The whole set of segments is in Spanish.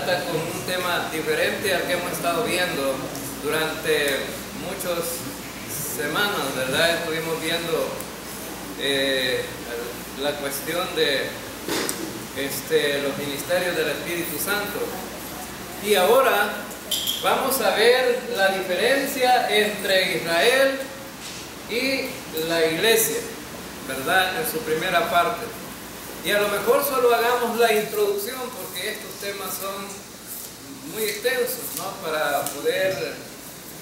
trata con un tema diferente al que hemos estado viendo durante muchas semanas, ¿verdad? Estuvimos viendo la cuestión de los ministerios del Espíritu Santo. Y ahora vamos a ver la diferencia entre Israel y la iglesia, ¿verdad? En su primera parte. Y a lo mejor solo hagamos la introducción porque estos temas son muy extensos, ¿no? Para poder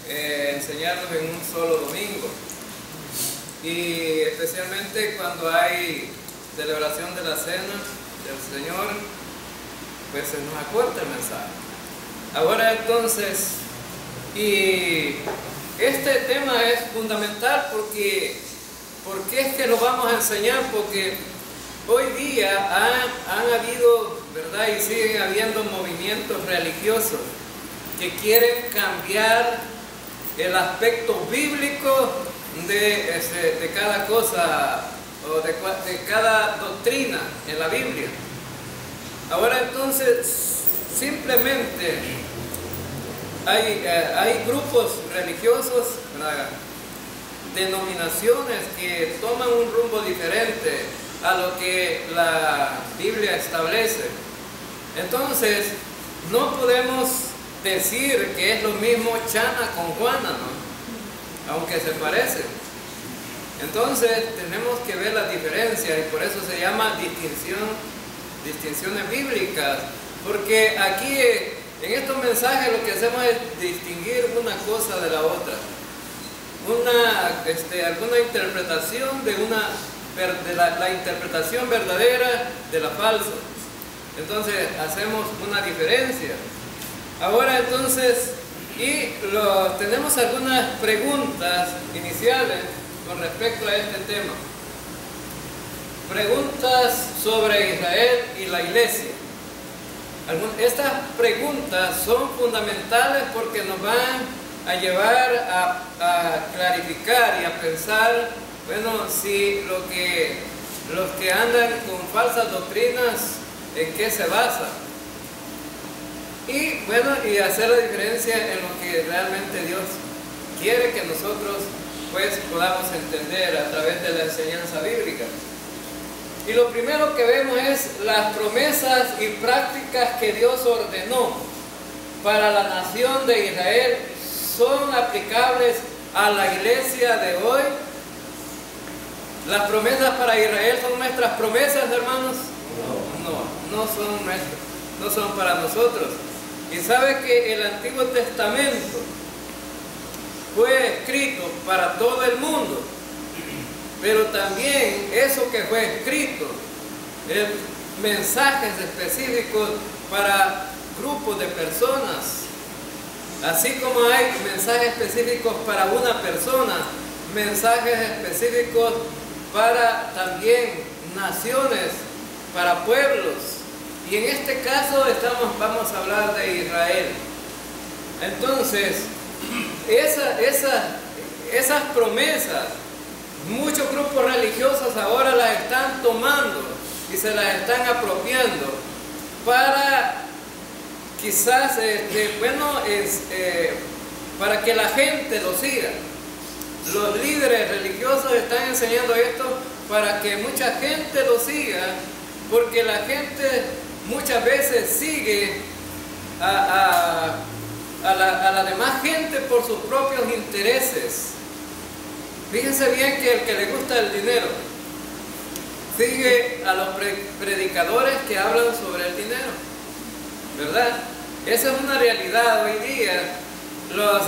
enseñarlos en un solo domingo. Y especialmente cuando hay celebración de la cena del Señor, pues se nos acorta el mensaje. Ahora entonces, y este tema es fundamental porque es que lo vamos a enseñar, porque hoy día han habido, ¿verdad? Y siguen habiendo movimientos religiosos que quieren cambiar el aspecto bíblico de cada cosa o de cada doctrina en la Biblia. Ahora entonces, simplemente hay grupos religiosos, denominaciones que toman un rumbo diferente a lo que la Biblia establece. Entonces, no podemos decir que es lo mismo Chana con Juana, ¿no? Aunque se parecen. Entonces, tenemos que ver las diferencias y por eso se llama distinciones bíblicas. Porque aquí, en estos mensajes, lo que hacemos es distinguir una cosa de la otra. Alguna interpretación de la interpretación verdadera de la falsa. Entonces hacemos una diferencia. Ahora entonces, tenemos algunas preguntas iniciales con respecto a este tema. Preguntas sobre Israel y la iglesia. Estas preguntas son fundamentales porque nos van a llevar a clarificar y a pensar, bueno, si los que andan con falsas doctrinas, ¿en qué se basan? Y bueno, y hacer la diferencia en lo que realmente Dios quiere que nosotros pues podamos entender a través de la enseñanza bíblica. Y lo primero que vemos es las promesas y prácticas que Dios ordenó para la nación de Israel. ¿Son aplicables a la iglesia de hoy? ¿Las promesas para Israel son nuestras promesas, hermanos? No son nuestras, no son para nosotros. Y sabe que el Antiguo Testamento fue escrito para todo el mundo, pero también eso que fue escrito, mensajes específicos para grupos de personas. Así como hay mensajes específicos para una persona, mensajes específicos para también naciones, para pueblos. Y en este caso vamos a hablar de Israel. Entonces, esas promesas, muchos grupos religiosos ahora las están tomando y se las están apropiando para quizás, para que la gente lo siga. Los líderes religiosos están enseñando esto para que mucha gente lo siga, porque la gente muchas veces sigue a la demás gente por sus propios intereses. Fíjense bien que el que le gusta el dinero sigue a los predicadores que hablan sobre el dinero, ¿verdad? Esa es una realidad hoy día. La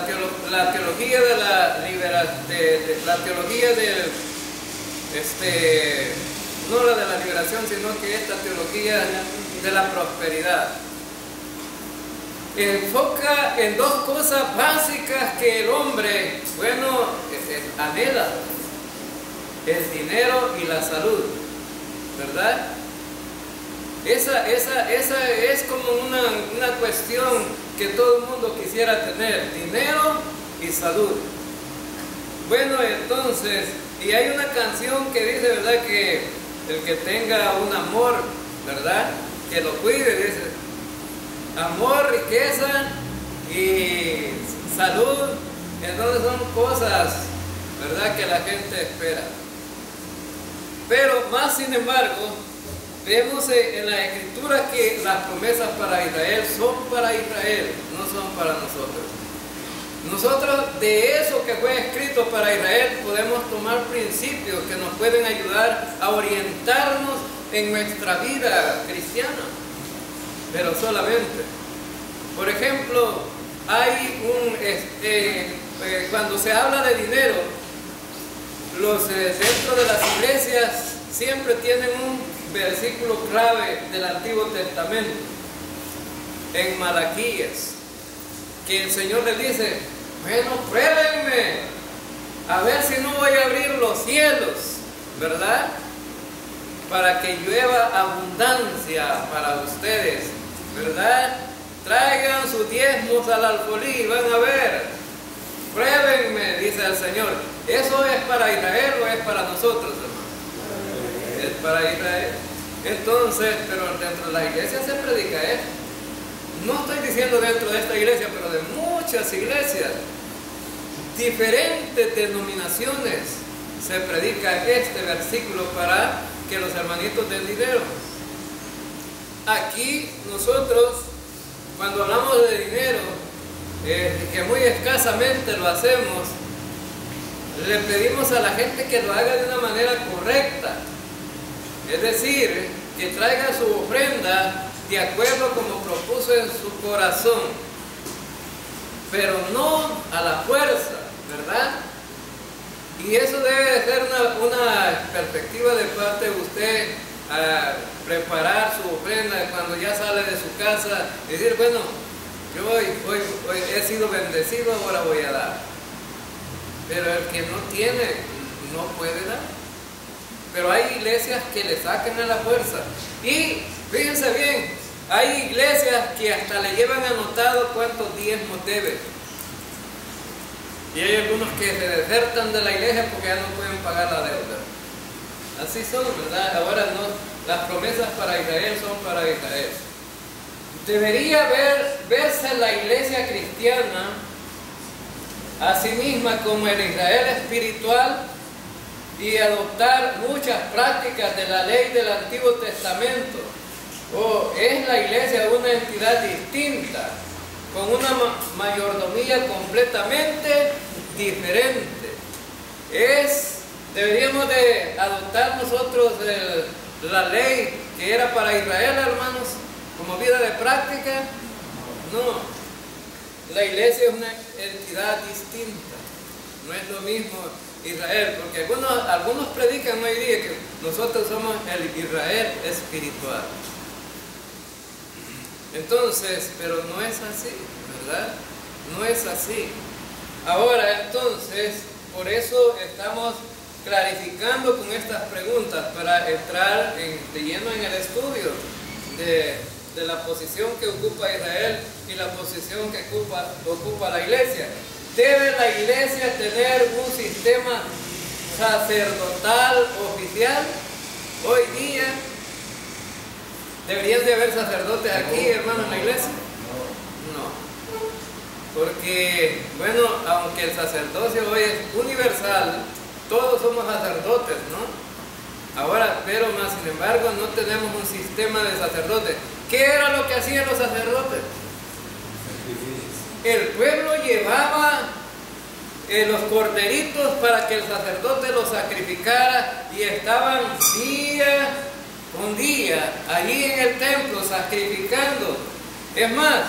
teología de la teología no la de la liberación, sino que esta teología de la prosperidad enfoca en dos cosas básicas que el hombre, anhela: el dinero y la salud, ¿verdad? Esa es como una cuestión que todo el mundo quisiera tener: dinero y salud. Bueno, entonces, y hay una canción que dice, ¿verdad?, que el que tenga un amor, ¿verdad?, que lo cuide, dice. amor, riqueza y salud, entonces son cosas, ¿verdad?, que la gente espera. Pero más sin embargo, vemos en la Escritura que las promesas para Israel son para Israel, no son para nosotros. Nosotros de eso que fue escrito para Israel podemos tomar principios que nos pueden ayudar a orientarnos en nuestra vida cristiana, pero solamente. Por ejemplo, hay cuando se habla de dinero, dentro de las iglesias siempre tienen un versículo clave del Antiguo Testamento, en Malaquías, que el Señor le dice: bueno, pruébenme, a ver si no voy a abrir los cielos, ¿verdad?, para que llueva abundancia para ustedes, ¿verdad? Traigan sus diezmos al alfolí, van a ver, pruébenme, dice el Señor. ¿Eso es para Israel o es para nosotros, hermano? Es para Israel. Entonces, pero dentro de la iglesia se predica esto. No estoy diciendo dentro de esta iglesia, pero de muchas iglesias, diferentes denominaciones, se predica este versículo para que los hermanitos den dinero. Aquí nosotros, cuando hablamos de dinero, que muy escasamente lo hacemos, le pedimos a la gente que lo haga de una manera correcta. Es decir, que traiga su ofrenda de acuerdo como propuso en su corazón, pero no a la fuerza, ¿verdad? Y eso debe de ser una perspectiva de parte de usted, a preparar su ofrenda cuando ya sale de su casa, decir: bueno, yo hoy he sido bendecido, ahora voy a dar. Pero el que no tiene, no puede dar. Pero hay iglesias que le sacan a la fuerza. Y fíjense bien, hay iglesias que hasta le llevan anotado cuántos diezmos debe. Y hay algunos que se desertan de la iglesia porque ya no pueden pagar la deuda. Así son, ¿verdad? Ahora no, las promesas para Israel son para Israel. Debería verse la iglesia cristiana a sí misma como el Israel espiritual y adoptar muchas prácticas de la ley del Antiguo Testamento. ¿O es la iglesia una entidad distinta, con una mayordomía completamente diferente? Deberíamos de adoptar nosotros la ley que era para Israel, hermanos, como vida de práctica. No, la iglesia es una entidad distinta, no es lo mismo Israel, porque algunos predican hoy día que nosotros somos el Israel espiritual. Entonces, pero no es así, ¿verdad? No es así. Ahora, entonces, por eso estamos clarificando con estas preguntas para entrar de lleno en el estudio de la posición que ocupa Israel y la posición que ocupa la iglesia. ¿Debe la iglesia tener un sistema sacerdotal oficial hoy día? ¿Deberían de haber sacerdotes aquí, hermanos, en la iglesia? No. Porque, bueno, aunque el sacerdocio hoy es universal, todos somos sacerdotes, ¿no? Ahora, pero más sin embargo, no tenemos un sistema de sacerdotes. ¿Qué era lo que hacían los sacerdotes? El pueblo llevaba los corderitos para que el sacerdote los sacrificara y estaban día con día allí en el templo sacrificando. Es más,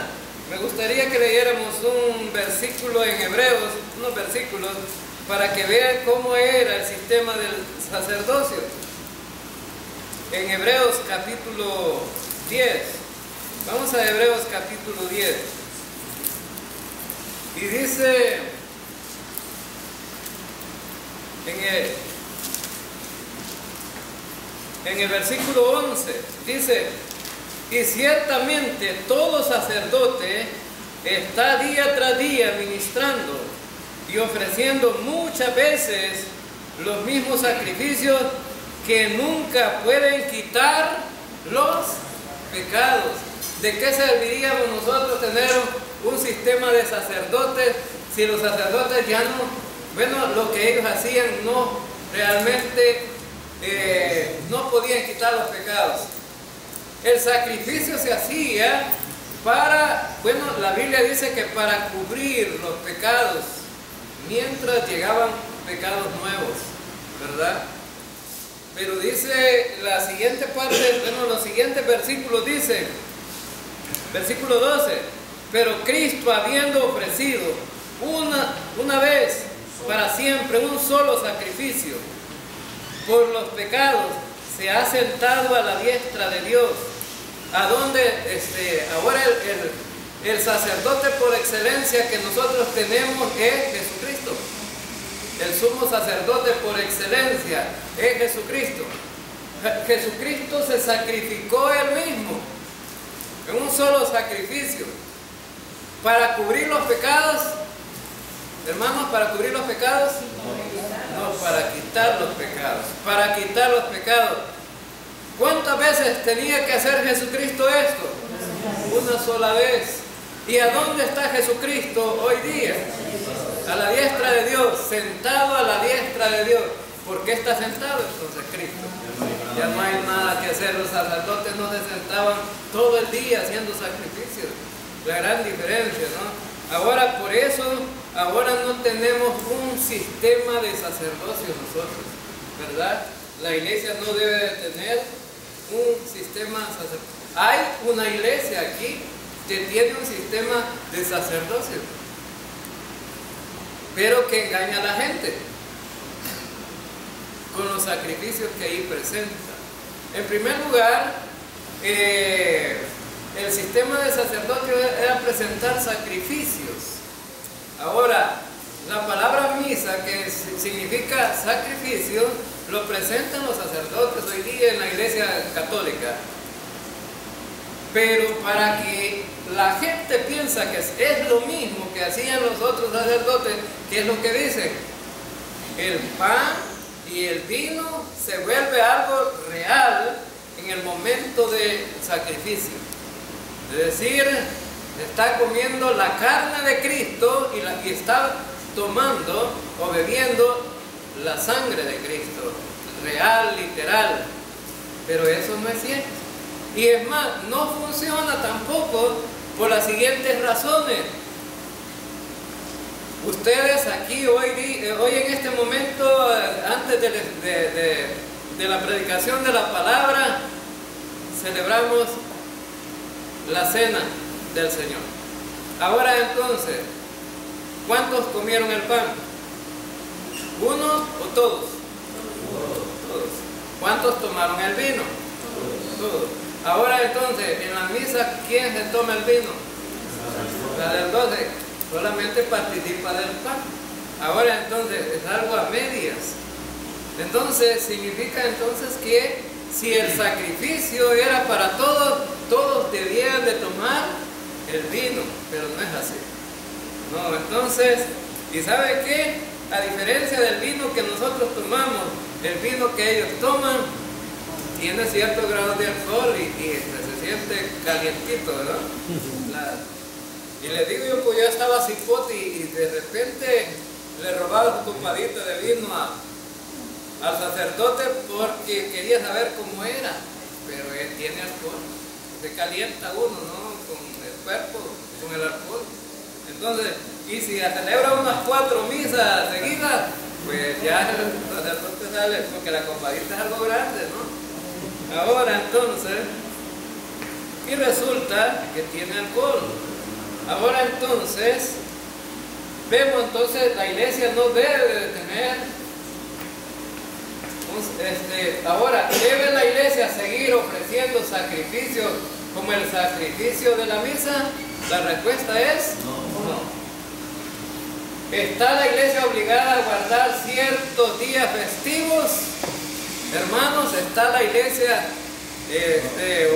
me gustaría que leyéramos un versículo en Hebreos, unos versículos, para que vean cómo era el sistema del sacerdocio. En Hebreos capítulo 10, vamos a Hebreos capítulo 10, y dice en el versículo 11, dice: y ciertamente todo sacerdote está día tras día ministrando y ofreciendo muchas veces los mismos sacrificios que nunca pueden quitar los pecados. ¿De qué serviríamos nosotros tener un sistema de sacerdotes si los sacerdotes ya no, bueno, lo que ellos hacían no realmente no podían quitar los pecados? El sacrificio se hacía para, bueno, la Biblia dice que para cubrir los pecados mientras llegaban pecados nuevos, ¿verdad? Pero dice la siguiente parte, bueno, los siguientes versículos dice, versículo 12, pero Cristo, habiendo ofrecido una vez para siempre un solo sacrificio por los pecados, se ha sentado a la diestra de Dios, a donde ahora el sacerdote por excelencia que nosotros tenemos es Jesucristo. El sumo sacerdote por excelencia es Jesucristo. Jesucristo se sacrificó él mismo en un solo sacrificio para cubrir los pecados. Hermanos, ¿para cubrir los pecados? No, para quitar los pecados. Para quitar los pecados. ¿Cuántas veces tenía que hacer Jesucristo esto? Una sola vez. ¿Y a dónde está Jesucristo hoy día? A la diestra de Dios, sentado a la diestra de Dios. ¿Por qué está sentado entonces Cristo? Ya no hay nada que hacer. Los sacerdotes no se sentaban todo el día haciendo sacrificios. La gran diferencia, ¿no? Ahora, por eso, ahora no tenemos un sistema de sacerdocio nosotros, ¿verdad? La iglesia no debe de tener un sistema sacerdocio. Hay una iglesia aquí que tiene un sistema de sacerdocio, pero que engaña a la gente con los sacrificios que ahí presenta. En primer lugar, el sistema de sacerdocio era presentar sacrificios. Ahora, la palabra misa, que significa sacrificio, lo presentan los sacerdotes hoy día en la iglesia católica. Pero para que la gente piensa que es lo mismo que hacían los otros sacerdotes, ¿qué es lo que dicen? El pan y el vino se vuelve algo real en el momento del sacrificio. Es decir, está comiendo la carne de Cristo y está tomando o bebiendo la sangre de Cristo, real, literal. Pero eso no es cierto. Y es más, no funciona tampoco por las siguientes razones. Ustedes aquí hoy en este momento, antes de la predicación de la palabra, celebramos la cena del Señor. Ahora entonces, ¿cuántos comieron el pan? ¿Unos o todos? Todos. ¿Cuántos tomaron el vino? Todos. Ahora entonces, en la misa, ¿quién se toma el vino? La del 12, solamente participa del pan. Ahora entonces, es algo a medias. Entonces, significa entonces que si el sacrificio era para todos, todos debían de tomar el vino, pero no es así. No, entonces, ¿y sabe qué? A diferencia del vino que nosotros tomamos, el vino que ellos toman tiene cierto grado de alcohol y se siente calientito, ¿verdad? Y le digo yo, pues yo estaba cipote y de repente le robaba su copadita de vino al sacerdote porque quería saber cómo era, pero él tiene alcohol, se calienta uno, ¿no? Con el cuerpo, con el alcohol. Entonces, y si celebra unas 4 misas seguidas, pues ya el sacerdote sale, porque la copadita es algo grande, ¿no? Ahora entonces, y resulta que tiene alcohol. Ahora entonces, vemos entonces, la iglesia no debe de tener, ahora, ¿debe la iglesia seguir ofreciendo sacrificios como el sacrificio de la misa? La respuesta es no. ¿Está la iglesia obligada a guardar ciertos días festivos? Hermanos, ¿está la iglesia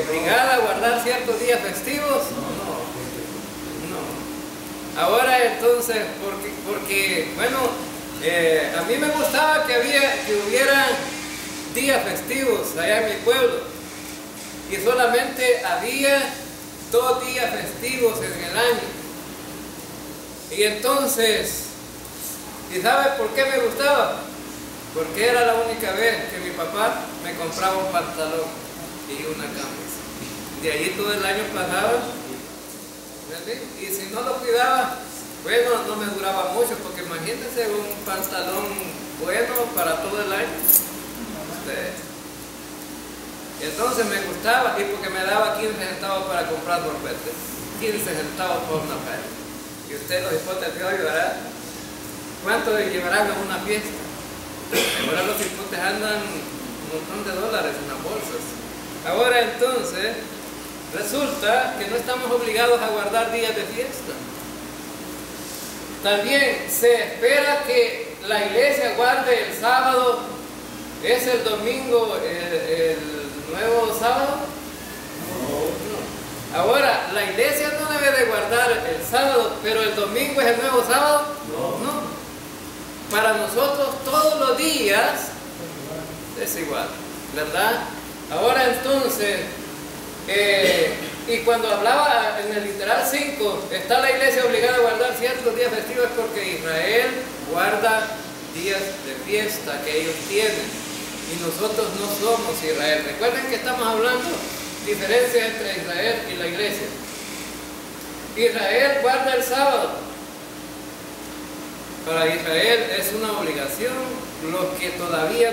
obligada a guardar ciertos días festivos? No. Ahora entonces, porque bueno, a mí me gustaba que hubiera días festivos allá en mi pueblo, y solamente había 2 días festivos en el año. Y entonces, ¿y sabe por qué me gustaba? Porque era la única vez que mi papá me compraba un pantalón y una camisa. De allí todo el año pasaba, y si no lo cuidaba, bueno, no me duraba mucho, porque imagínense un pantalón bueno para todo el año. Entonces me gustaba, y porque me daba 15 centavos para comprar borbetes, 15 centavos por una pera. Y usted los hipotes de hoy, ¿verdad? ¿Cuánto llevarán a una fiesta? Ahora los hipotes andan un montón de dólares en las bolsas. Ahora entonces, resulta que no estamos obligados a guardar días de fiesta. También se espera que la iglesia guarde el sábado. ¿Es el domingo el nuevo sábado? No. Ahora, la iglesia no debe de guardar el sábado, pero el domingo es el nuevo sábado. No. Para nosotros todos los días es igual, ¿verdad? Ahora entonces, y cuando hablaba en el literal 5, está la iglesia obligada a guardar ciertos días festivos porque Israel guarda días de fiesta que ellos tienen y nosotros no somos Israel. Recuerden que estamos hablando diferencia entre Israel y la iglesia. Israel guarda el sábado. Para Israel es una obligación. Los que todavía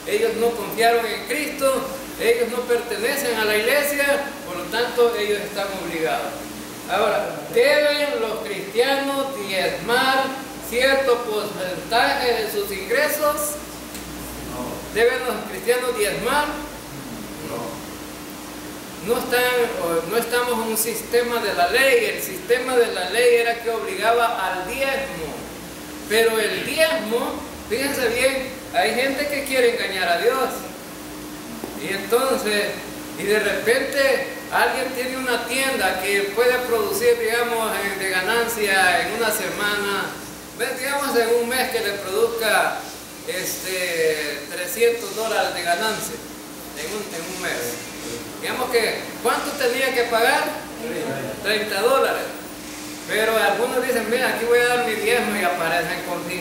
ellos no confiaron en Cristo, ellos no pertenecen a la iglesia, por lo tanto ellos están obligados. Ahora, ¿deben los cristianos diezmar cierto porcentaje de sus ingresos? No. ¿Deben los cristianos diezmar? No. No estamos en un sistema de la ley. El sistema de la ley era que obligaba al diezmo. Pero el diezmo, fíjense bien, hay gente que quiere engañar a Dios. Y entonces, y de repente alguien tiene una tienda que puede producir, digamos, de ganancia en una semana, digamos en un mes que le produzca $300 de ganancia en un mes. Digamos que, ¿cuánto tenía que pagar? $30. Pero algunos dicen, mira, aquí voy a dar mi diezmo y aparecen con $5.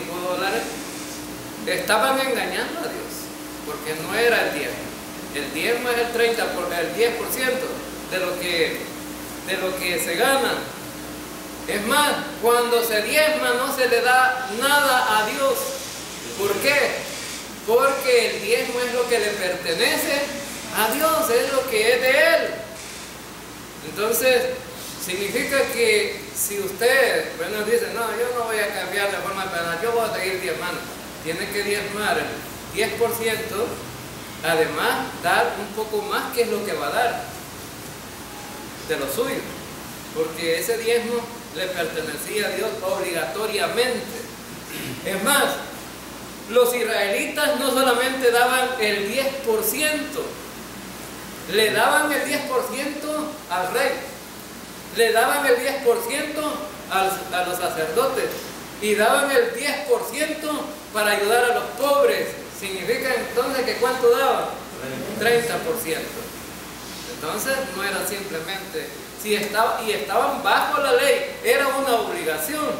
Estaban engañando a Dios, porque no era el diezmo. El diezmo es el 10% de lo que se gana. Es más, cuando se diezma no se le da nada a Dios. ¿Por qué? Porque el diezmo es lo que le pertenece a Dios, es lo que es de Él. Entonces, significa que si usted, dice, no, yo no voy a cambiar de forma penal, yo voy a seguir diezmando, tiene que diezmar el 10%, además dar un poco más que es lo que va a dar de lo suyo, porque ese diezmo le pertenecía a Dios obligatoriamente. Es más, los israelitas no solamente daban el 10%, le daban el 10% al rey, le daban el 10% a los sacerdotes y daban el 10% para ayudar a los pobres. Significa entonces que ¿cuánto daban? 30%. Entonces no era simplemente, y estaban bajo la ley, era una obligación.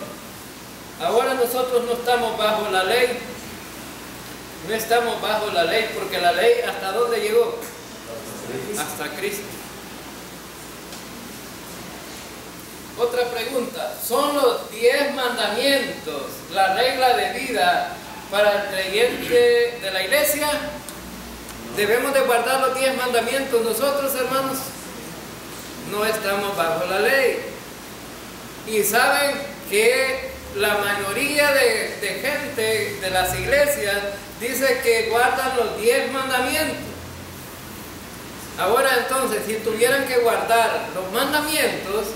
Ahora nosotros no estamos bajo la ley, no estamos bajo la ley, porque la ley ¿hasta dónde llegó? Hasta Cristo. Otra pregunta, ¿son los 10 mandamientos la regla de vida para el creyente de la iglesia? ¿Debemos de guardar los 10 mandamientos nosotros, hermanos? No estamos bajo la ley. Y saben que la mayoría de gente de las iglesias dice que guardan los 10 mandamientos. Ahora entonces, si tuvieran que guardar los mandamientos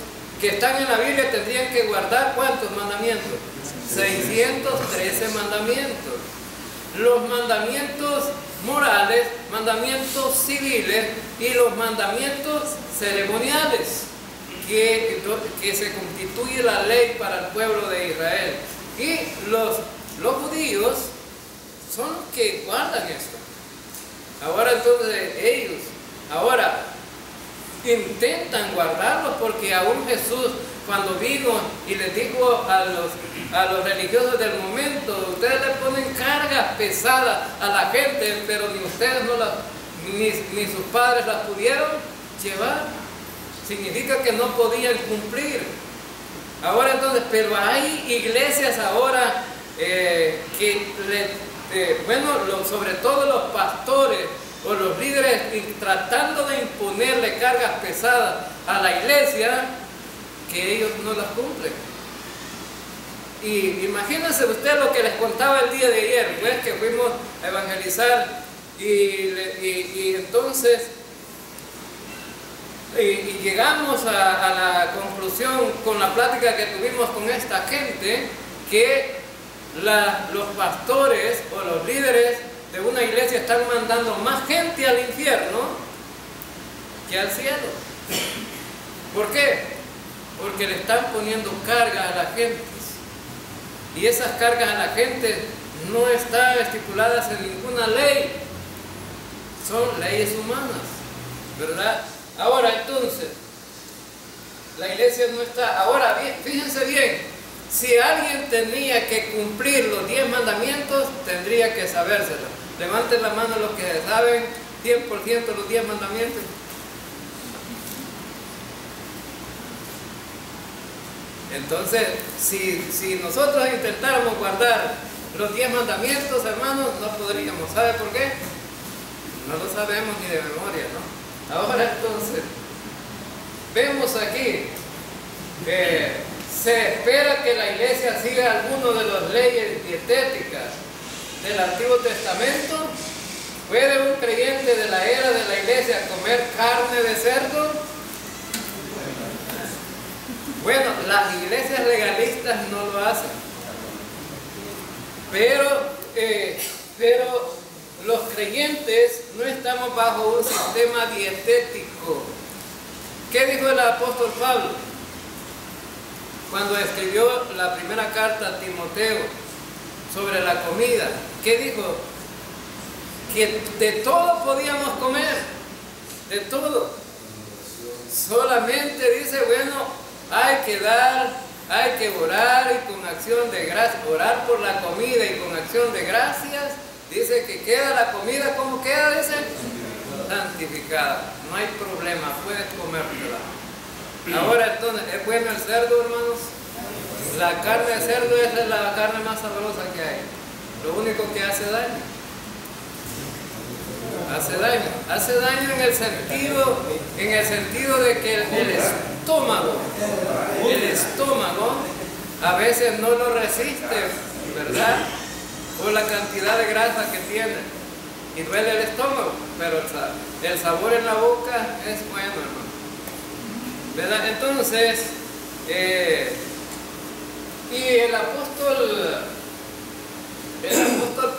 que están en la Biblia, tendrían que guardar ¿cuántos mandamientos? 613 mandamientos. Los mandamientos morales, mandamientos civiles y los mandamientos ceremoniales, que se constituye la ley para el pueblo de Israel. Y los judíos son los que guardan esto. Ahora entonces ellos, intentan guardarlos, porque aún Jesús, cuando vino y les dijo a los religiosos del momento, ustedes le ponen cargas pesadas a la gente, pero ni ustedes ni sus padres las pudieron llevar. Significa que no podían cumplir. Ahora entonces, pero hay iglesias ahora sobre todo los pastores o los líderes, tratando de imponerle cargas pesadas a la iglesia, que ellos no las cumplen. Y imagínense usted lo que les contaba el día de ayer, pues, que fuimos a evangelizar y entonces llegamos a la conclusión con la plática que tuvimos con esta gente, que los pastores o los líderes de una iglesia están mandando más gente al infierno que al cielo. ¿Por qué? Porque le están poniendo cargas a la gente, y esas cargas a la gente no están estipuladas en ninguna ley, son leyes humanas, ¿verdad? Ahora entonces, la iglesia no está. Ahora bien, fíjense bien, si alguien tenía que cumplir los 10 mandamientos, tendría que sabérselo. Levanten la mano los que saben 100% los 10 mandamientos. Entonces, si nosotros intentáramos guardar los 10 mandamientos, hermanos, no podríamos. ¿Sabe por qué? No lo sabemos ni de memoria, ¿no? Ahora entonces, vemos aquí que se espera que la iglesia siga alguno de las leyes dietéticas del Antiguo Testamento. ¿Puede un creyente de la era de la iglesia comer carne de cerdo? Bueno, las iglesias legalistas no lo hacen, pero los creyentes no estamos bajo un sistema dietético. ¿Qué dijo el apóstol Pablo cuando escribió la primera carta a Timoteo sobre la comida? ¿Qué dijo? Que de todo podíamos comer, de todo. Solamente dice, bueno, hay que dar, hay que orar y con acción de gracias, orar por la comida y con acción de gracias. Dice que queda la comida, ¿cómo queda? Dice, santificada. No hay problema, puedes comértela. Ahora entonces, ¿es bueno el cerdo, hermanos? La carne de cerdo es la carne más sabrosa que hay. Lo único que hace daño. Hace daño en el sentido de que el estómago a veces no lo resiste, ¿verdad? Por la cantidad de grasa que tiene, y duele el estómago, pero el sabor en la boca es bueno, hermano, ¿verdad? Entonces, y el apóstol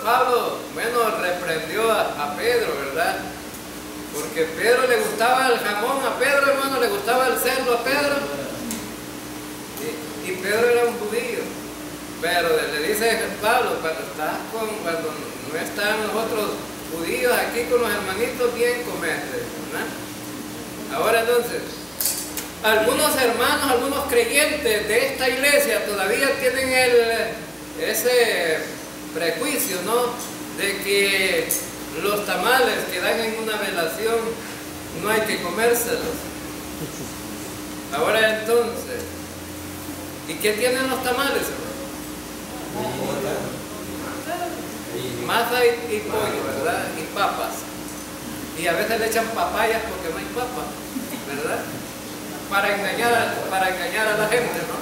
Pablo, bueno, reprendió a Pedro, ¿verdad? Porque a Pedro le gustaba el jamón, a Pedro, hermano, le gustaba el cerdo a Pedro, y Pedro era un judío. Pero le dice Pablo, cuando no están los otros judíos aquí con los hermanitos, bien comete, ¿verdad? Ahora entonces, algunos hermanos, algunos creyentes de esta iglesia todavía tienen ese prejuicio, ¿no? De que los tamales que dan en una velación no hay que comérselos. Ahora entonces, ¿y qué tienen los tamales, hermano? Masa y pollo, ¿verdad? Y papas. Y a veces le echan papayas porque no hay papa, ¿verdad? Para engañar a la gente, ¿no?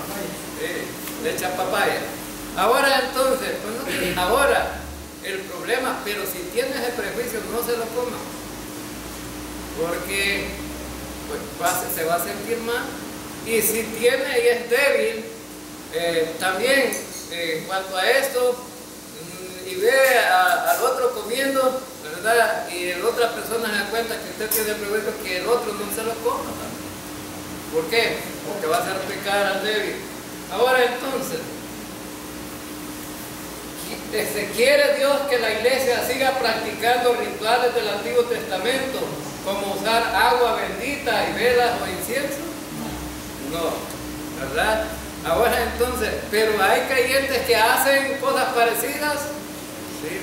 Le echan papaya. Ahora entonces, bueno, ahora el problema, pero si tiene ese prejuicio, no se lo coma, porque pues, se va a sentir mal. Y si tiene y es débil, también en cuanto a esto, y ve al otro comiendo, ¿verdad? Y la otra persona se da cuenta que usted tiene el prejuicio, que el otro no se lo coma. ¿Por qué? Porque va a hacer pecar al débil. Ahora entonces, quiere Dios que la iglesia siga practicando rituales del Antiguo Testamento, como usar agua bendita y velas o incienso? No, ¿verdad? Ahora entonces, pero hay creyentes que hacen cosas parecidas. Sí,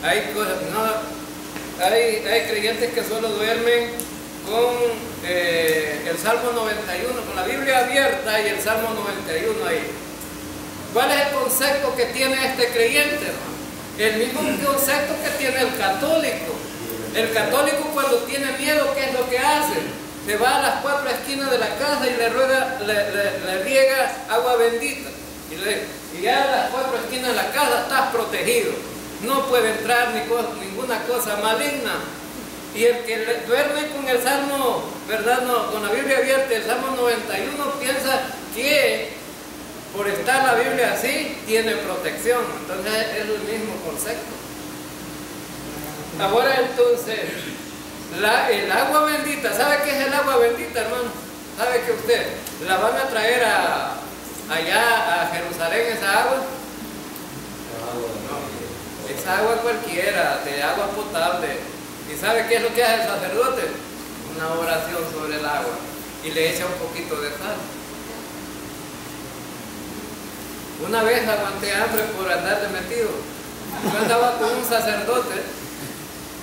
hay cosas, no, hay creyentes que solo duermen con el Salmo 91, con la Biblia abierta y el Salmo 91 ahí. ¿Cuál es el concepto que tiene este creyente, hermano? El mismo concepto que tiene el católico. El católico, cuando tiene miedo, ¿qué es lo que hace? Se va a las 4 esquinas de la casa y le riega agua bendita. Y ya a las 4 esquinas de la casa estás protegido. No puede entrar ninguna cosa maligna. Y el que duerme con el Salmo, ¿verdad? No, con la Biblia abierta, el Salmo 91, piensa que por estar la Biblia así, tiene protección. Entonces es el mismo concepto. Ahora entonces, el agua bendita, ¿sabe qué es el agua bendita, hermano? ¿Sabe que usted la van a traer allá a Jerusalén esa agua? No, esa agua cualquiera, de agua potable. ¿Y sabe qué es lo que hace el sacerdote? Una oración sobre el agua y le echa un poquito de sal. Una vez aguanté hambre por andar de metido. Yo andaba con un sacerdote.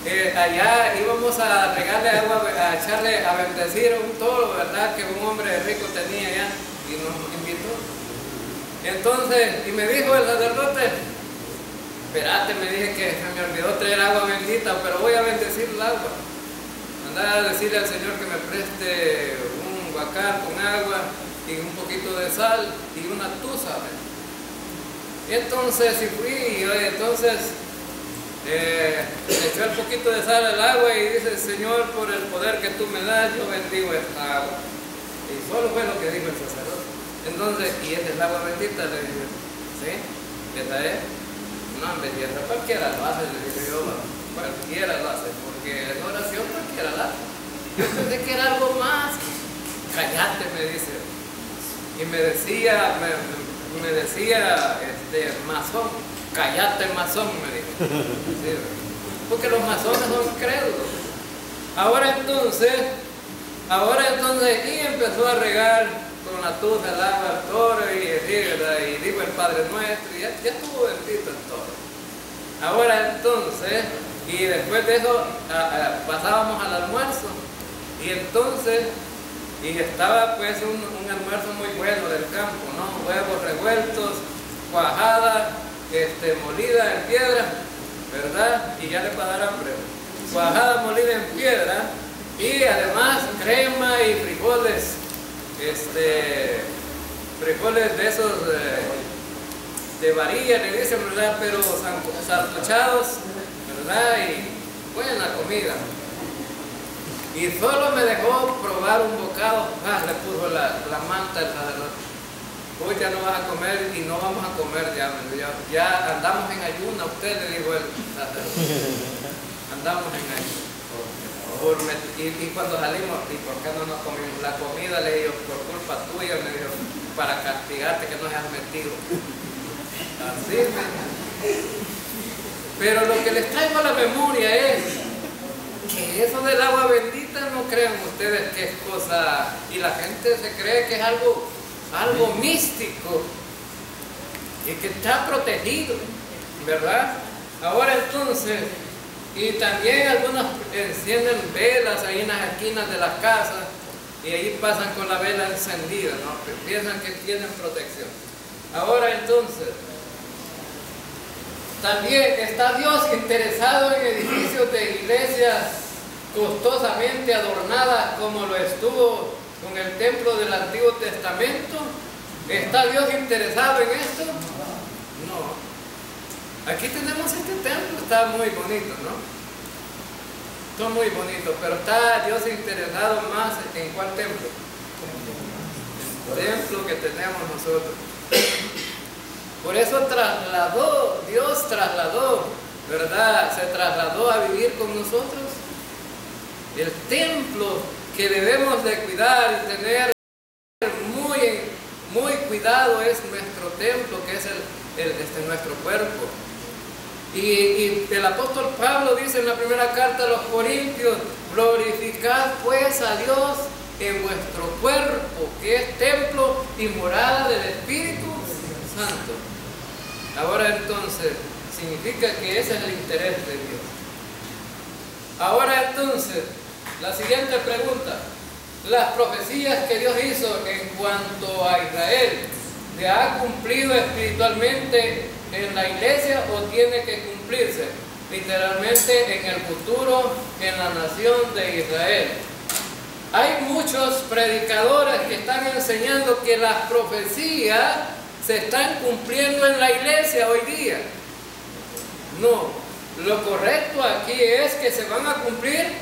Allá íbamos a regarle agua, a echarle, a bendecir un toro, ¿verdad? Que un hombre rico tenía allá y nos invitó. Entonces, y me dijo el sacerdote, espérate, me dije que se me olvidó traer agua bendita, pero voy a bendecir el agua. Andaba a decirle al Señor que me preste un guacal con agua y un poquito de sal y una tusa. Y entonces, si fui, y entonces le echó un poquito de sal al agua y dice, Señor, por el poder que tú me das, yo bendigo esta agua. Y solo fue lo que dijo el sacerdote. Entonces, ¿y esta es el agua bendita? Le dije, ¿sí? ¿Esta es? No, hombre, esta cualquiera lo hace, le dije yo, cualquiera lo hace, porque en oración cualquiera lo hace. Yo pensé que era algo más. Cállate, me dice. Y me decía, masón, cállate, masón, me dijo. Sí, porque los masones son crédulos. Ahora entonces, y empezó a regar con la tusa el agua al toro y dijo el Padre Nuestro, y ya estuvo bendito el toro. Ahora entonces, y después de eso pasábamos al almuerzo, y entonces, y estaba pues un almuerzo muy bueno del campo, ¿no? Huevos revueltos, cuajada, molida en piedra, ¿verdad? Y ya le va a dar hambre. Cuajada molida en piedra, y además crema y frijoles, frijoles de esos de varilla, le dicen, ¿verdad? Pero sancochados, ¿verdad? Y buena comida. Y solo me dejó probar un bocado. Le puso la manta al sacerdote. Hoy ya no vas a comer y no vamos a comer ya. Ya andamos en ayuno, usted, le dijo el sacerdote. Andamos en ayuno. Y cuando salimos, ¿y por qué no nos comimos la comida? Le digo, por culpa tuya, me dijo, para castigarte que no seas metido. Así, pero lo que les traigo a la memoria es que eso del agua bendita no crean ustedes que es cosa, y la gente se cree que es algo místico y que está protegido, ¿verdad? Ahora entonces, y también algunos encienden velas ahí en las esquinas de las casas y ahí pasan con la vela encendida, ¿no? Piensan que tienen protección. Ahora entonces, también está Dios interesado en edificios de iglesias costosamente adornadas como lo estuvo con el templo del Antiguo Testamento. ¿Está Dios interesado en esto? No. Aquí tenemos este templo, está muy bonito, ¿no? Está muy bonito, pero ¿está Dios interesado más en cuál templo? El templo que tenemos nosotros. Por eso Dios trasladó, ¿verdad? Se trasladó a vivir con nosotros. El templo que debemos de cuidar y tener muy cuidado es nuestro templo, que es nuestro cuerpo. Y el apóstol Pablo dice en la primera carta a los Corintios, glorificad pues a Dios en vuestro cuerpo, que es templo y morada del Espíritu Santo. Ahora entonces, significa que ese es el interés de Dios. Ahora entonces, la siguiente pregunta: las profecías que Dios hizo en cuanto a Israel, ¿le ha cumplido espiritualmente en la iglesia o tiene que cumplirse literalmente en el futuro en la nación de Israel? Hay muchos predicadores que están enseñando que las profecías se están cumpliendo en la iglesia hoy día. No, lo correcto aquí es que se van a cumplir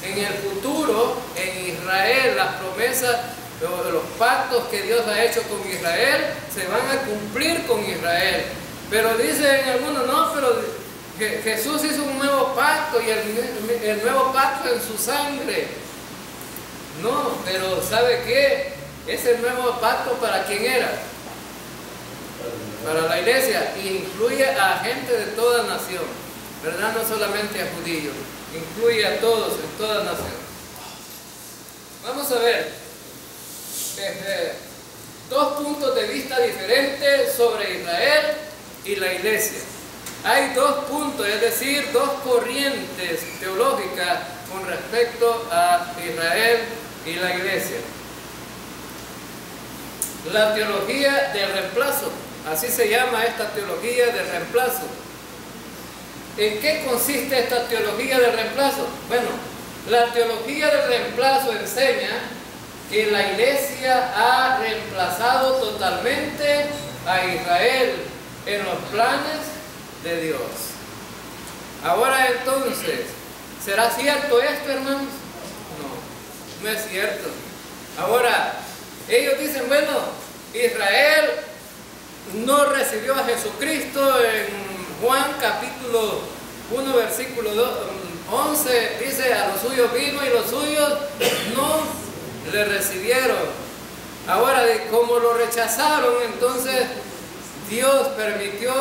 en el futuro en Israel. Las promesas, los pactos que Dios ha hecho con Israel se van a cumplir con Israel. Pero dicen algunos, no, pero Jesús hizo un nuevo pacto y el nuevo pacto en su sangre. No, pero ¿sabe qué? Ese nuevo pacto, ¿para quién era? Para la iglesia, y incluye a gente de toda nación, ¿verdad? No solamente a judíos, incluye a todos, en toda nación. Vamos a ver dos puntos de vista diferentes sobre Israel y la iglesia. Hay dos puntos, es decir, dos corrientes teológicas con respecto a Israel y la iglesia. La teología del reemplazo, así se llama esta teología del reemplazo. ¿En qué consiste esta teología del reemplazo? Bueno, la teología del reemplazo enseña que la iglesia ha reemplazado totalmente a Israel en los planes de Dios. Ahora entonces, ¿será cierto esto, hermanos? No, no es cierto. Ahora, ellos dicen, bueno, Israel no recibió a Jesucristo. En Juan capítulo 1 versículo 11 dice, a los suyos vino y los suyos no le recibieron. Ahora, como lo rechazaron, entonces Dios permitió,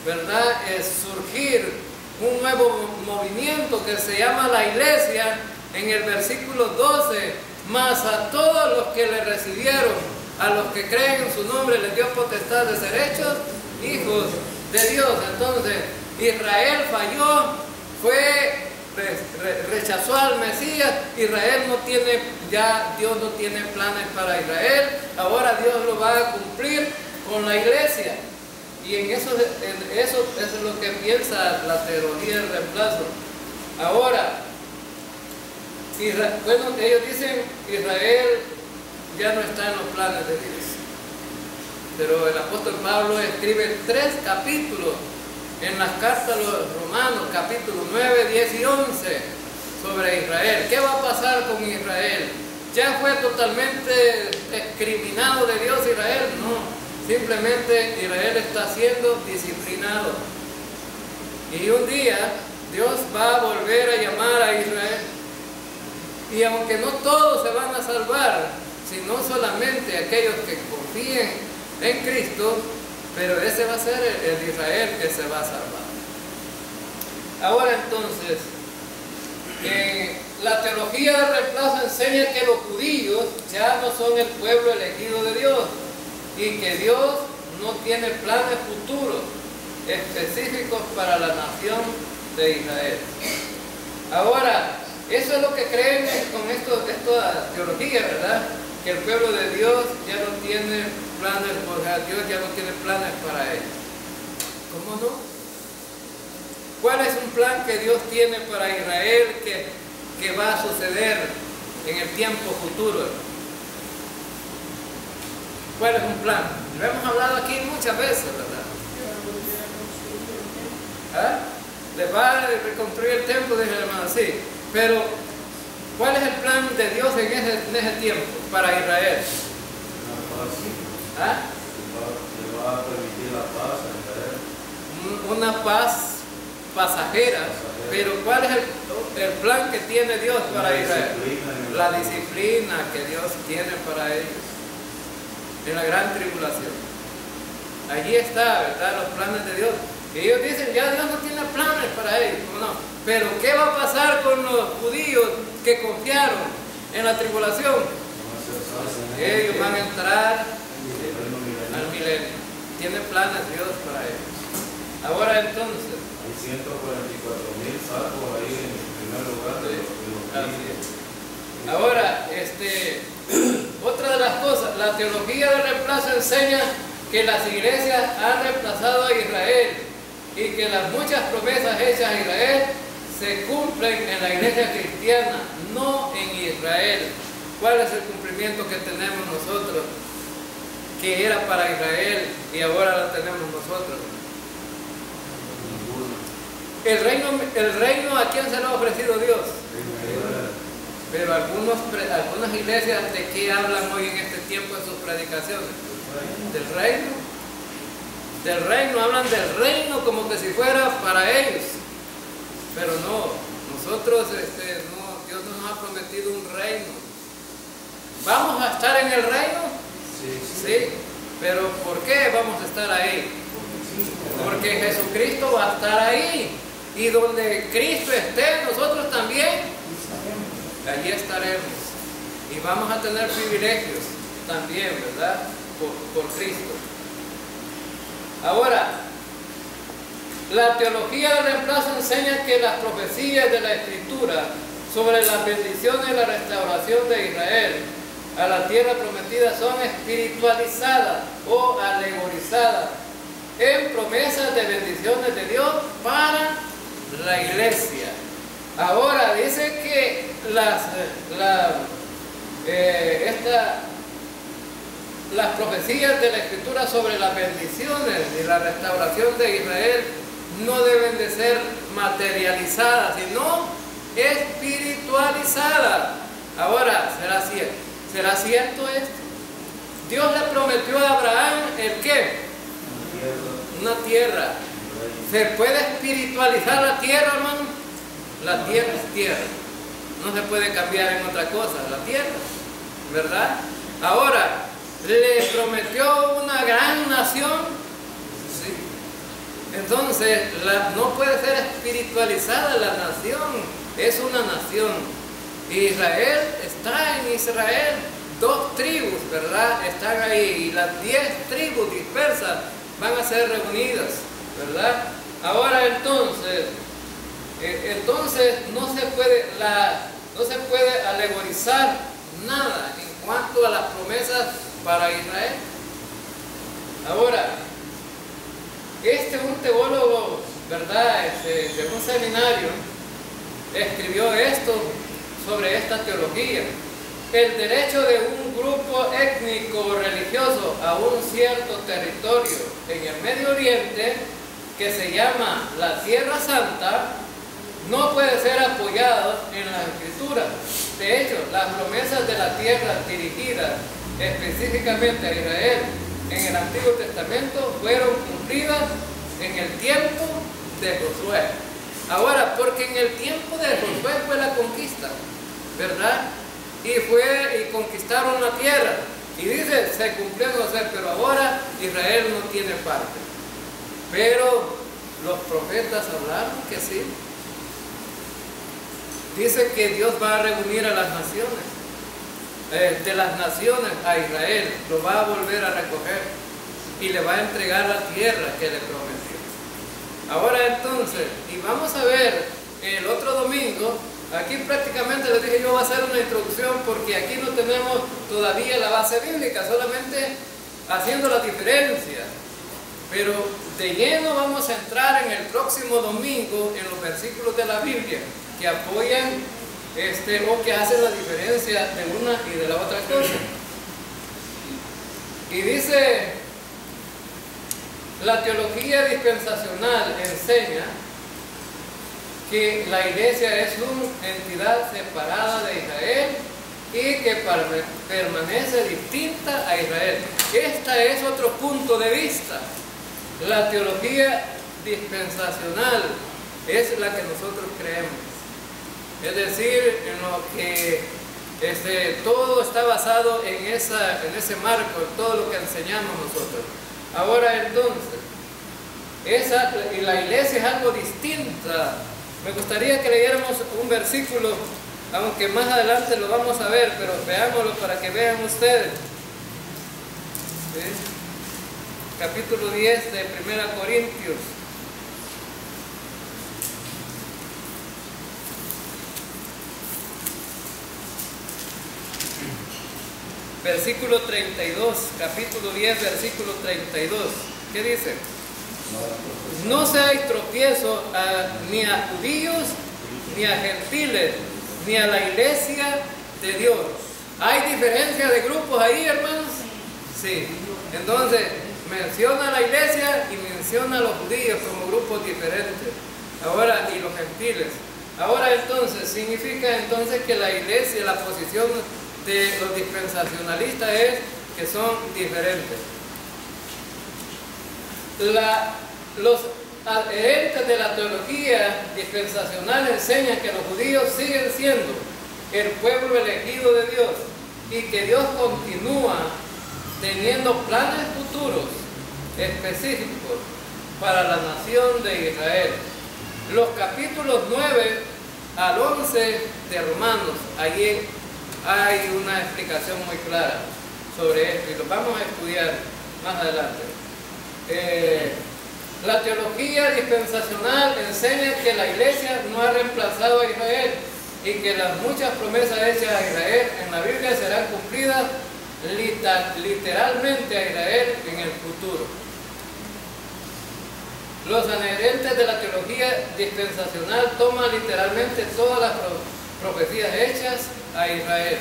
¿verdad?, surgir un nuevo movimiento que se llama la iglesia. En el versículo 12, mas a todos los que le recibieron, a los que creen en su nombre, les dio potestad de ser hechos hijos de Dios. Entonces, Israel falló, rechazó al Mesías. Israel no tiene, ya Dios no tiene planes para Israel. Ahora Dios lo va a cumplir con la iglesia. Y en eso es lo que piensa la teología del reemplazo. Ahora, bueno, ellos dicen Israel ya no está en los planes de Dios. Pero el apóstol Pablo escribe 3 capítulos en las cartas a los Romanos, capítulos 9, 10 y 11, sobre Israel. ¿Qué va a pasar con Israel? ¿Ya fue totalmente discriminado de Dios Israel? No. Simplemente Israel está siendo disciplinado. Y un día Dios va a volver a llamar a Israel. Y aunque no todos se van a salvar, sino solamente aquellos que confíen en Cristo, pero ese va a ser el Israel que se va a salvar. Ahora entonces, la teología del reemplazo enseña que los judíos ya no son el pueblo elegido de Dios, y que Dios no tiene planes futuros específicos para la nación de Israel. Ahora, eso es lo que creen con esta teología, ¿verdad? Que el pueblo de Dios ya no tiene planes, o sea, Dios ya no tiene planes para ellos. ¿Cómo no? ¿Cuál es un plan que Dios tiene para Israel que va a suceder en el tiempo futuro? ¿Cuál es un plan? Lo hemos hablado aquí muchas veces, ¿verdad? ¿Ah? Les va a reconstruir el templo, dice el hermano, sí. Pero, ¿cuál es el plan de Dios en ese tiempo para Israel? ¿Ah? Le va a permitir la paz a Israel. Una paz pasajera. Pero ¿cuál es el plan que tiene Dios para Israel? La disciplina que Dios tiene para ellos en la gran tribulación. Allí está, ¿verdad?, los planes de Dios. Y ellos dicen, ya Dios no tiene planes para ellos. ¿Cómo no? Pero ¿qué va a pasar con los judíos que confiaron en la tribulación? Ellos van a entrar al milenio. Tiene planes Dios para ellos. Ahora entonces. Hay 144,000 salvos ahí en el primer lugar de los Ahora, otra de las cosas, la teología del reemplazo enseña que las iglesias han reemplazado a Israel y que las muchas promesas hechas a Israel se cumplen en la iglesia cristiana, no en Israel. ¿Cuál es el cumplimiento que tenemos nosotros? Que era para Israel y ahora la tenemos nosotros. El reino ¿a quién se lo ha ofrecido Dios? Pero algunas iglesias, ¿de qué hablan hoy en este tiempo en sus predicaciones? Del reino. Del reino, hablan del reino como que si fuera para ellos. Pero no, nosotros, no, Dios no nos ha prometido un reino. ¿Vamos a estar en el reino? Sí. Pero ¿por qué vamos a estar ahí? Porque Jesucristo va a estar ahí. Y donde Cristo esté, nosotros también. Allí estaremos y vamos a tener privilegios también, ¿verdad? Por Cristo. Ahora, la teología del reemplazo enseña que las profecías de la Escritura sobre las bendiciones y la restauración de Israel a la tierra prometida son espiritualizadas o alegorizadas en promesas de bendiciones de Dios para la iglesia. Ahora dice que las profecías de la Escritura sobre las bendiciones y la restauración de Israel no deben de ser materializadas, sino espiritualizadas. Ahora, ¿será cierto esto? Dios le prometió a Abraham ¿el qué? Una tierra. ¿Se puede espiritualizar la tierra, hermano? La tierra es tierra, no se puede cambiar en otra cosa, la tierra, ¿verdad? Ahora, ¿le prometió una gran nación? Sí. Entonces, no puede ser espiritualizada la nación, es una nación. Israel está en Israel, 2 tribus, ¿verdad? Están ahí, y las 10 tribus dispersas van a ser reunidas, ¿verdad? Ahora entonces no se puede alegorizar nada en cuanto a las promesas para Israel. Ahora, un teólogo, ¿verdad?, de un seminario, escribió esto sobre esta teología. El derecho de un grupo étnico religioso a un cierto territorio en el Medio Oriente, que se llama la Tierra Santa, no puede ser apoyado en las Escrituras. De hecho, las promesas de la tierra dirigidas específicamente a Israel en el Antiguo Testamento fueron cumplidas en el tiempo de Josué. Ahora, porque en el tiempo de Josué fue la conquista, ¿verdad? Y conquistaron la tierra. Y dice, se cumplió en Josué, pero ahora Israel no tiene parte. Pero los profetas hablaron que sí. Dice que Dios va a reunir a las naciones, de las naciones a Israel, lo va a volver a recoger y le va a entregar la tierra que le prometió. Ahora entonces, y vamos a ver el otro domingo, aquí prácticamente les dije yo va a hacer una introducción porque aquí no tenemos todavía la base bíblica, solamente haciendo la diferencia. Pero de lleno vamos a entrar en el próximo domingo en los versículos de la Biblia que apoyan o que hacen la diferencia de una y de la otra cosa. Y dice, la teología dispensacional enseña que la iglesia es una entidad separada de Israel y que permanece distinta a Israel. Este es otro punto de vista. La teología dispensacional es la que nosotros creemos. Es decir, en lo que todo está basado en ese marco, en todo lo que enseñamos nosotros. Ahora entonces, la iglesia es algo distinta. Me gustaría que leyéramos un versículo aunque más adelante lo vamos a ver, pero veámoslo para que vean ustedes. ¿Sí? Capítulo 10 de 1 Corintios. Versículo 32, capítulo 10, versículo 32. ¿Qué dice? No seáis tropiezo ni a judíos, ni a gentiles, ni a la iglesia de Dios. ¿Hay diferencia de grupos ahí, hermanos? Sí. Entonces, menciona a la iglesia y menciona a los judíos como grupos diferentes. Ahora, y los gentiles. Ahora entonces, significa entonces que la iglesia, la posición de los dispensacionalistas es que son diferentes. Los adherentes de la teología dispensacional enseñan que los judíos siguen siendo el pueblo elegido de Dios y que Dios continúa teniendo planes futuros específicos para la nación de Israel. Los capítulos 9 al 11 de Romanos, allí hay una explicación muy clara sobre esto y lo vamos a estudiar más adelante. La teología dispensacional enseña que la iglesia no ha reemplazado a Israel y que las muchas promesas hechas a Israel en la Biblia serán cumplidas literalmente a Israel en el futuro. Los adherentes de la teología dispensacional toman literalmente todas las profecías hechas a Israel.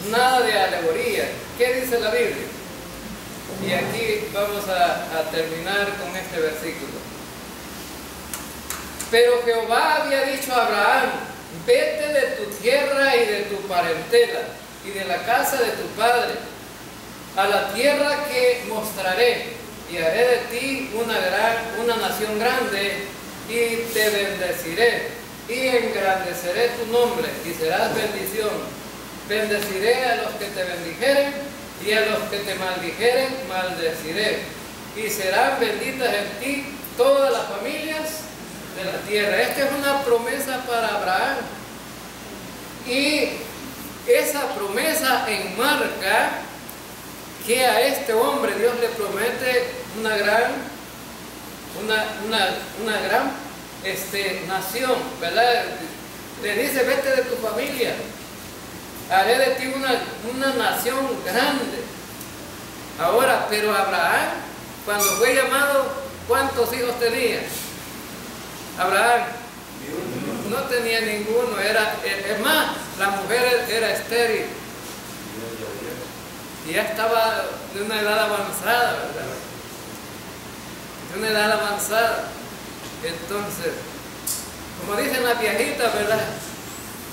Nada de alegoría. ¿Qué dice la Biblia? Y aquí vamos a terminar con este versículo. Pero Jehová había dicho a Abraham: vete de tu tierra y de tu parentela y de la casa de tu padre a la tierra que mostraré, y haré de ti una nación grande, y te bendeciré y engrandeceré tu nombre y serás bendición. Bendeciré a los que te bendijeren y a los que te maldijeren maldeciré, y serán benditas en ti todas las familias de la tierra. Esta es una promesa para Abraham, y esa promesa enmarca que a este hombre Dios le promete una gran nación, ¿verdad? Le dice: vete de tu familia, haré de ti una nación grande. Ahora, pero Abraham, cuando fue llamado, ¿cuántos hijos tenía? Abraham no tenía ninguno, es más, la mujer era estéril y ya estaba de una edad avanzada, ¿verdad? De una edad avanzada. Entonces, como dicen las viejitas, ¿verdad?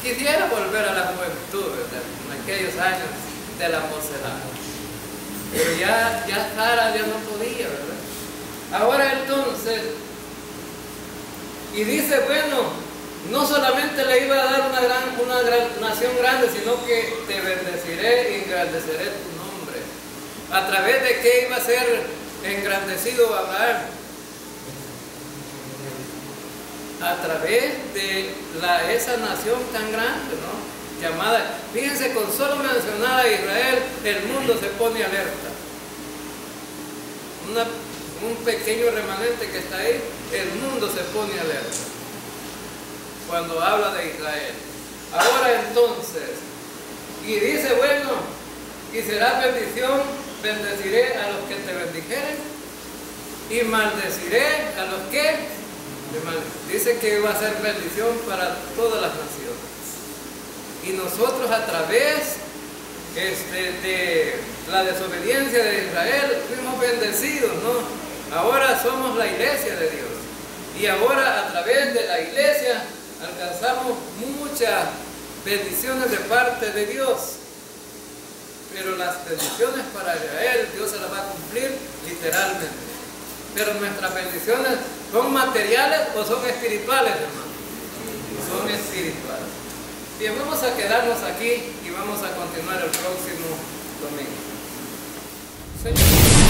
Quisiera volver a la juventud, ¿verdad? En aquellos años de la mocedad. Pero ya Sara ya no podía, ¿verdad? Ahora entonces, y dice, bueno, no solamente le iba a dar una gran nación grande, sino que te bendeciré y engrandeceré tu nombre. ¿A través de qué iba a ser engrandecido Abraham? A través de esa nación tan grande, ¿no? Llamada, fíjense, con solo mencionar a Israel, el mundo se pone alerta. Un pequeño remanente que está ahí, el mundo se pone alerta cuando habla de Israel. Ahora entonces, y dice, bueno, y será bendición, bendeciré a los que te bendijeren y maldeciré a los que dice que va a ser bendición para todas las naciones. Y nosotros, a través de la desobediencia de Israel, fuimos bendecidos, ¿no? Ahora somos la iglesia de Dios, y ahora a través de la iglesia alcanzamos muchas bendiciones de parte de Dios. Pero las bendiciones para Israel, Dios se las va a cumplir literalmente. Pero nuestras bendiciones, ¿son materiales o son espirituales, hermano? Son espirituales. Bien, vamos a quedarnos aquí y vamos a continuar el próximo domingo. Señor.